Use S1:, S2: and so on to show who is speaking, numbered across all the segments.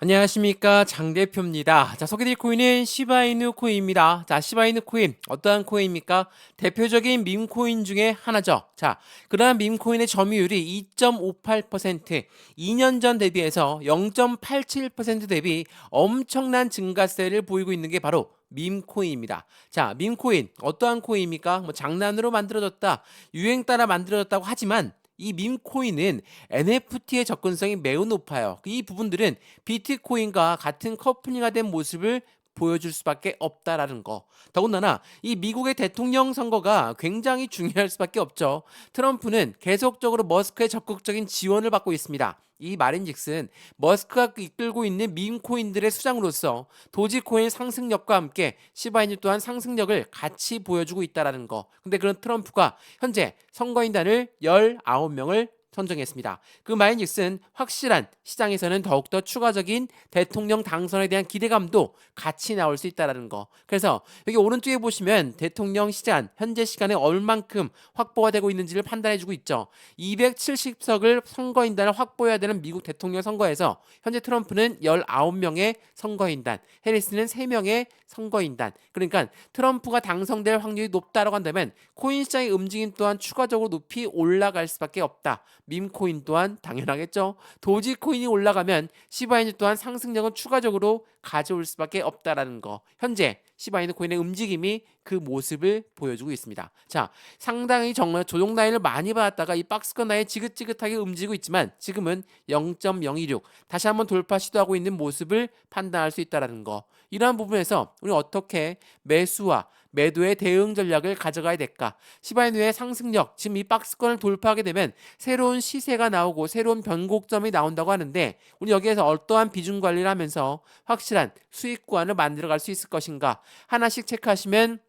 S1: 안녕하십니까, 장 대표입니다. 자, 소개드릴 코인은 시바이누 코인입니다. 자, 시바이누 코인 어떠한 코인입니까? 대표적인 밈 코인 중에 하나죠. 자, 그러한 밈 코인의 점유율이 2.58%, 2년 전 대비해서 0.87% 대비 엄청난 증가세를 보이고 있는 게 바로 밈 코인입니다. 자, 밈 코인 어떠한 코인입니까? 뭐 장난으로 만들어졌다, 유행 따라 만들어졌다고 하지만 이 밈코인은 NFT의 접근성이 매우 높아요. 이 부분들은 비트코인과 같은 커플링화 된 모습을 보여줄 수밖에 없다라는 거. 더군다나 이 미국의 대통령 선거가 굉장히 중요할 수밖에 없죠. 트럼프는 계속적으로 머스크의 적극적인 지원을 받고 있습니다. 이 말인즉슨 머스크가 이끌고 있는 밈코인들의 수장으로서 도지코인 상승력과 함께 시바이뉴 또한 상승력을 같이 보여주고 있다라는 거. 근데 그런 트럼프가 현재 선거인단을 19명을 선정했습니다. 그 말인즉슨 확실한 시장에서는 더욱더 추가적인 대통령 당선에 대한 기대감도 같이 나올 수 있다는 거. 그래서 여기 오른쪽에 보시면 대통령 시장 현재 시간에 얼만큼 확보가 되고 있는지를 판단해주고 있죠. 270석을 선거인단을 확보해야 되는 미국 대통령 선거에서 현재 트럼프는 19명의 선거인단, 해리스는 3명의 선거인단. 그러니까 트럼프가 당선될 확률이 높다라고 한다면 코인 시장의 움직임 또한 추가적으로 높이 올라갈 수밖에 없다. 밈코인 또한 당연하겠죠. 도지코인이 올라가면 시바이누 또한 상승력은 추가적으로 가져올 수밖에 없다라는 거. 현재 시바이누 코인의 움직임이 그 모습을 보여주고 있습니다. 자, 상당히 정말 조정 라인을 많이 받았다가 이 박스권 라인 지긋지긋하게 움직이고 있지만 지금은 0.026 다시 한번 돌파 시도하고 있는 모습을 판단할 수 있다라는 거. 이러한 부분에서 우리 어떻게 매수와 매도의 대응 전략을 가져가야 될까? 시바이누의 상승력, 지금 이 박스권을 돌파하게 되면 새로운 시세가 나오고 새로운 변곡점이 나온다고 하는데 우리 여기에서 어떠한 비중 관리를 하면서 확실한 수익 구간을 만들어갈 수 있을 것인가? 하나씩 체크하시면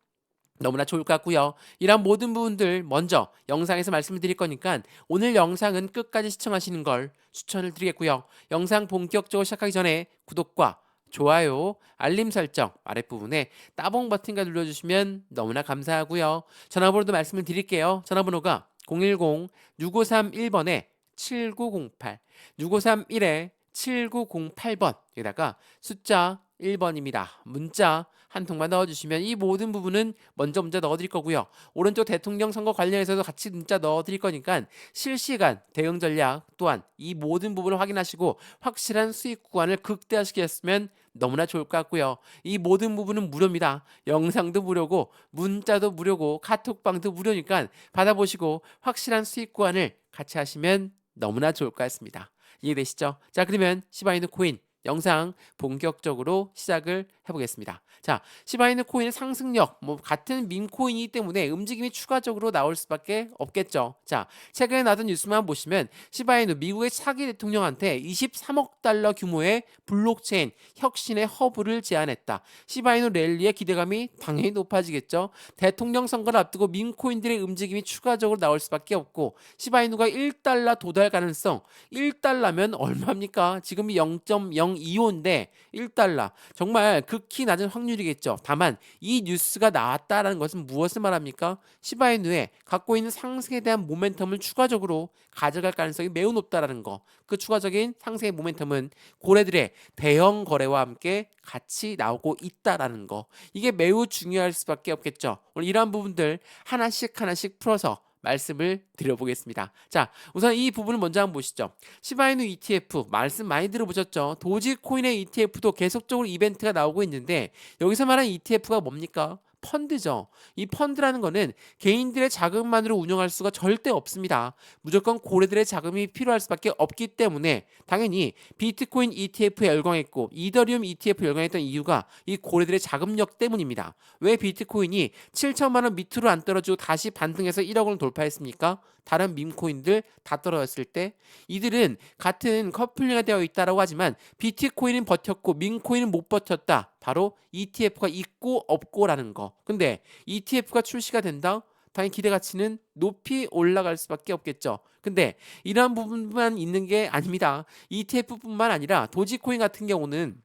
S1: 너무나 좋을 것 같고요. 이런 모든 부분들 먼저 영상에서 말씀을 드릴 거니까 오늘 영상은 끝까지 시청하시는 걸 추천을 드리겠고요. 영상 본격적으로 시작하기 전에 구독과 좋아요, 알림 설정 아랫부분에 따봉 버튼과 눌러주시면 너무나 감사하고요. 전화번호도 말씀을 드릴게요. 전화번호가 010-6531번에 7908, 6531에 7908번, 여기다가 숫자 1번입니다. 문자 한 통만 넣어주시면 이 모든 부분은 먼저 문자 넣어드릴 거고요. 오른쪽 대통령 선거 관련해서도 같이 문자 넣어드릴 거니까 실시간 대응 전략 또한 이 모든 부분을 확인하시고 확실한 수익 구간을 극대화시켰으면 너무나 좋을 것 같고요. 이 모든 부분은 무료입니다. 영상도 무료고 문자도 무료고 카톡방도 무료니까 받아보시고 확실한 수익 구간을 같이 하시면 너무나 좋을 것 같습니다. 이해되시죠? 자, 그러면 시바이누 코인 영상 본격적으로 시작을 해보겠습니다. 자, 시바이누 코인의 상승력, 뭐 같은 밈 코인이기 때문에 움직임이 추가적으로 나올 수밖에 없겠죠. 자, 최근에 나왔던 뉴스만 보시면 시바이누 미국의 차기 대통령한테 23억 달러 규모의 블록체인 혁신의 허브를 제안했다. 시바이누 랠리의 기대감이 당연히 높아지겠죠. 대통령 선거를 앞두고 밈 코인들의 움직임이 추가적으로 나올 수밖에 없고 시바이누가 1달러 도달 가능성, 1달러면 얼마입니까? 지금이 0.025인데 1달러. 정말 극히 낮은 확률이겠죠. 다만 이 뉴스가 나왔다라는 것은 무엇을 말합니까? 시바이누에 갖고 있는 상승에 대한 모멘텀을 추가적으로 가져갈 가능성이 매우 높다라는 거. 그 추가적인 상승의 모멘텀은 고래들의 대형 거래와 함께 같이 나오고 있다라는 거. 이게 매우 중요할 수밖에 없겠죠. 오늘 이러한 부분들 하나씩 하나씩 풀어서 말씀을 드려보겠습니다. 자, 우선 이 부분을 먼저 한번 보시죠. 시바이누 ETF 말씀 많이 들어보셨죠? 도지코인의 ETF도 계속적으로 이벤트가 나오고 있는데 여기서 말하는 ETF가 뭡니까? 펀드죠. 이 펀드라는 거는 개인들의 자금만으로 운영할 수가 절대 없습니다. 무조건 고래들의 자금이 필요할 수밖에 없기 때문에 당연히 비트코인 ETF에 열광했고 이더리움 ETF 에 열광했던 이유가 이 고래들의 자금력 때문입니다. 왜 비트코인이 7천만 원 밑으로 안 떨어지고 다시 반등해서 1억 원을 돌파했습니까? 다른 밈코인들 다 떨어졌을 때 이들은 같은 커플링이 되어 있다라고 하지만 비트코인은 버텼고 밈코인은 못 버텼다. 바로 ETF가 있고 없고라는 거. 근데 ETF가 출시가 된다? 당연히 기대 가치는 높이 올라갈 수밖에 없겠죠. 근데 이러한 부분만 있는 게 아닙니다. ETF뿐만 아니라 도지코인 같은 경우는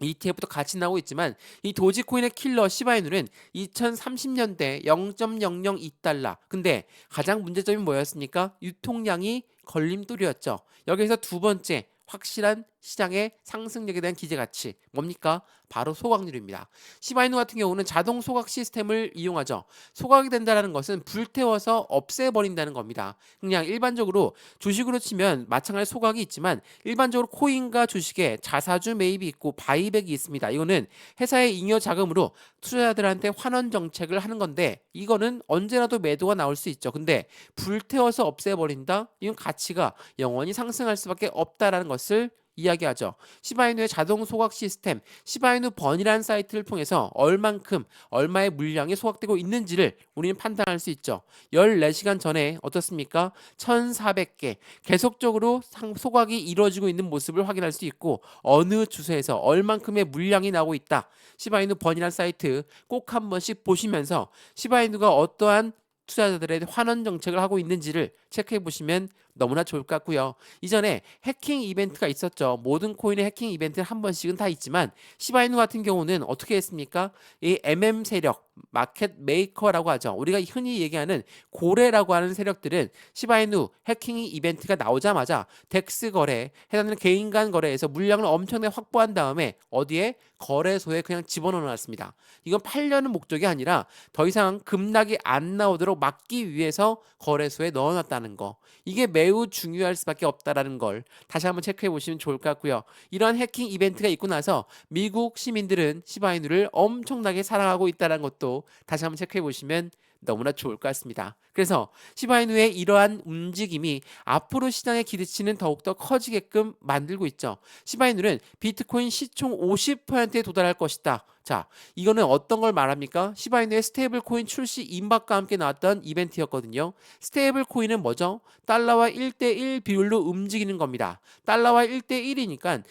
S1: ETF도 같이 나오고 있지만 이 도지코인의 킬러 시바이누는 2030년대 0.002달러. 근데 가장 문제점이 뭐였습니까? 유통량이 걸림돌이었죠. 여기서 두 번째 확실한 시장의 상승력에 대한 기대가치 뭡니까? 바로 소각률입니다. 시바이누 같은 경우는 자동 소각 시스템을 이용하죠. 소각이 된다는 것은 불태워서 없애버린다는 겁니다. 그냥 일반적으로 주식으로 치면 마찬가지 소각이 있지만 일반적으로 코인과 주식에 자사주 매입이 있고 바이백이 있습니다. 이거는 회사의 잉여 자금으로 투자자들한테 환원 정책을 하는 건데 이거는 언제라도 매도가 나올 수 있죠. 근데 불태워서 없애버린다? 이건 가치가 영원히 상승할 수밖에 없다라는 것을 이야기하죠. 시바이누의 자동 소각 시스템, 시바이누 번이라는 사이트를 통해서 얼만큼 얼마의 물량이 소각되고 있는지를 우리는 판단할 수 있죠. 14시간 전에 어떻습니까? 1,400개 계속적으로 소각이 이루어지고 있는 모습을 확인할 수 있고 어느 주소에서 얼만큼의 물량이 나오고 있다. 시바이누 번이라는 사이트 꼭 한 번씩 보시면서 시바이누가 어떠한 투자자들의 환원 정책을 하고 있는지를 체크해 보시면 너무나 좋을 것 같고요. 이전에 해킹 이벤트가 있었죠. 모든 코인의 해킹 이벤트는 한 번씩은 다 있지만 시바이누 같은 경우는 어떻게 했습니까? 이 MM 세력, 마켓 메이커라고 하죠. 우리가 흔히 얘기하는 고래라고 하는 세력들은 시바이누 해킹 이벤트가 나오자마자 덱스 거래, 해당되는 개인 간 거래에서 물량을 엄청나게 확보한 다음에 어디에? 거래소에 그냥 집어넣어 놨습니다. 이건 팔려는 목적이 아니라 더 이상 급락이 안 나오도록 막기 위해서 거래소에 넣어놨다는 거. 이게 매우 중요할 수밖에 없다라는 걸 다시 한번 체크해 보시면 좋을 것 같고요. 이런 해킹 이벤트가 있고 나서 미국 시민들은 시바이누를 엄청나게 사랑하고 있다는 것도 다시 한번 체크해 보시면 너무나 좋을 것 같습니다. 그래서 시바이누의 이러한 움직임이 앞으로 시장의 기대치는 더욱더 커지게끔 만들고 있죠. 시바이누는 비트코인 시총 50%에 도달할 것이다. 자, 이거는 어떤 걸 말합니까? 시바이누의 스테이블 코인 출시 임박과 함께 나왔던 이벤트였거든요. 스테이블 코인은 뭐죠? 달러와 1대1 비율로 움직이는 겁니다. 달러와 1대1이니까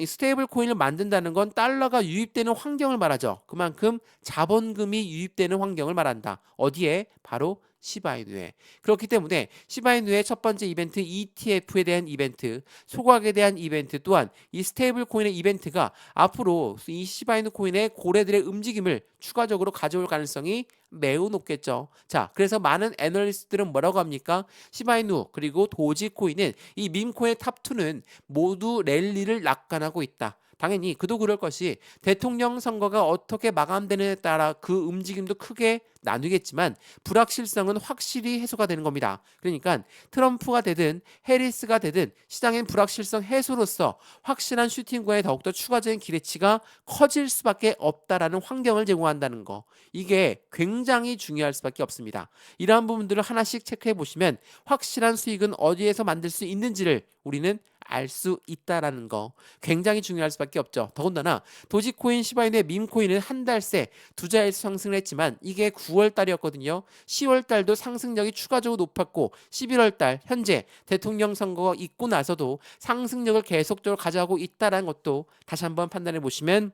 S1: 스테이블 코인을 만든다는 건 달러가 유입되는 환경을 말하죠. 그만큼 자본금이 유입되는 환경을 말한다. 어디에? 바로 시바이누에. 그렇기 때문에 시바이누의 첫 번째 이벤트 ETF에 대한 이벤트, 소각에 대한 이벤트 또한 이 스테이블 코인의 이벤트가 앞으로 이 시바이누 코인의 고래들의 움직임을 추가적으로 가져올 가능성이 매우 높겠죠. 자, 그래서 많은 애널리스트들은 뭐라고 합니까? 시바이누 그리고 도지코인은 이 밈코인의 탑2는 모두 랠리를 낙관하고 있다. 당연히 그도 그럴 것이 대통령 선거가 어떻게 마감되느냐에 따라 그 움직임도 크게 나뉘겠지만 불확실성은 확실히 해소가 되는 겁니다. 그러니까 트럼프가 되든 해리스가 되든 시장엔 불확실성 해소로서 확실한 슈팅과의 더욱더 추가적인 기대치가 커질 수밖에 없다라는 환경을 제공한다는 거. 이게 굉장히 중요할 수밖에 없습니다. 이러한 부분들을 하나씩 체크해 보시면 확실한 수익은 어디에서 만들 수 있는지를 우리는 알 수 있다라는 거 굉장히 중요할 수밖에 없죠. 더군다나 도지코인, 시바이누의 밈코인은 한 달 새 투자에서 상승을 했지만 이게 9월 달이었거든요. 10월 달도 상승력이 추가적으로 높았고 11월 달 현재 대통령 선거가 있고 나서도 상승력을 계속적으로 가져가고 있다는 것도 다시 한번 판단해 보시면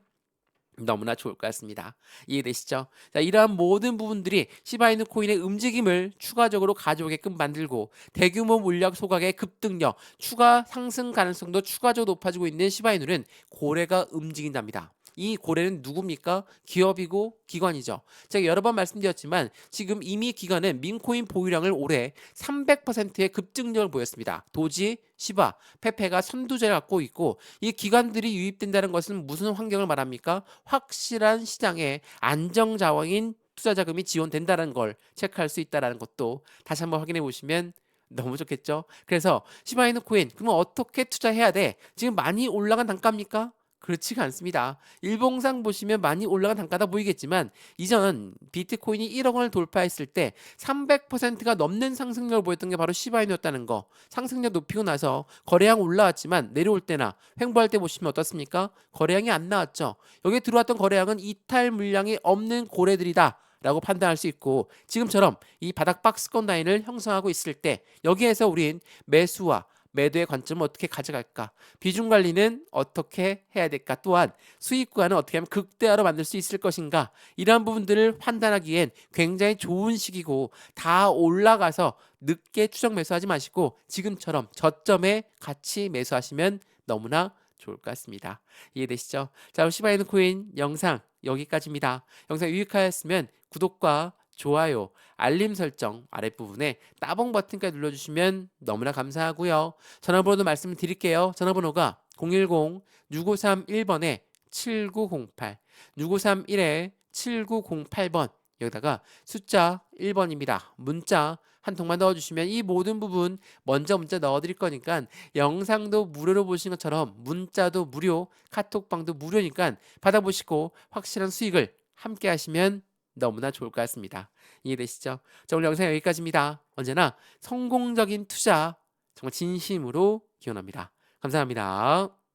S1: 너무나 좋을 것 같습니다. 이해되시죠? 자, 이러한 모든 부분들이 시바이누 코인의 움직임을 추가적으로 가져오게끔 만들고 대규모 물량 소각의 급등력, 추가 상승 가능성도 추가적으로 높아지고 있는 시바이누는 고래가 움직인답니다. 이 고래는 누굽니까? 기업이고 기관이죠. 제가 여러 번 말씀드렸지만 지금 이미 기관은 밈코인 보유량을 올해 300%의 급증력을 보였습니다. 도지, 시바, 페페가 선두제를 갖고 있고 이 기관들이 유입된다는 것은 무슨 환경을 말합니까? 확실한 시장에 안정자원인 투자자금이 지원된다는 걸 체크할 수 있다는 것도 다시 한번 확인해 보시면 너무 좋겠죠. 그래서 시바이누 코인 그러면 어떻게 투자해야 돼? 지금 많이 올라간 단가입니까? 그렇지가 않습니다. 일봉상 보시면 많이 올라간 단가다 보이겠지만 이전 비트코인이 1억 원을 돌파했을 때 300%가 넘는 상승력을 보였던 게 바로 시바이누였다는 거. 상승력 높이고 나서 거래량 올라왔지만 내려올 때나 횡보할 때 보시면 어떻습니까? 거래량이 안 나왔죠. 여기에 들어왔던 거래량은 이탈 물량이 없는 고래들이다. 라고 판단할 수 있고 지금처럼 이 바닥 박스권 라인을 형성하고 있을 때 여기에서 우린 매수와 매도의 관점을 어떻게 가져갈까? 비중 관리는 어떻게 해야 될까? 또한 수익 구간은 어떻게 하면 극대화로 만들 수 있을 것인가? 이러한 부분들을 판단하기엔 굉장히 좋은 시기고 다 올라가서 늦게 추적 매수하지 마시고 지금처럼 저점에 같이 매수하시면 너무나 좋을 것 같습니다. 이해되시죠? 자, 그럼 시바이누 코인 영상 여기까지입니다. 영상 유익하였으면 구독과 좋아요, 알림 설정 아랫부분에 따봉 버튼까지 눌러주시면 너무나 감사하고요. 전화번호도 말씀드릴게요. 전화번호가 010-6531번에 7908, 6531-7908번 여기다가 숫자 1번입니다. 문자 한 통만 넣어주시면 이 모든 부분 먼저 문자 넣어드릴 거니까 영상도 무료로 보신 것처럼 문자도 무료, 카톡방도 무료니까 받아보시고 확실한 수익을 함께 하시면 너무나 좋을 것 같습니다. 이해되시죠? 자, 오늘 영상 여기까지입니다. 언제나 성공적인 투자 정말 진심으로 기원합니다. 감사합니다.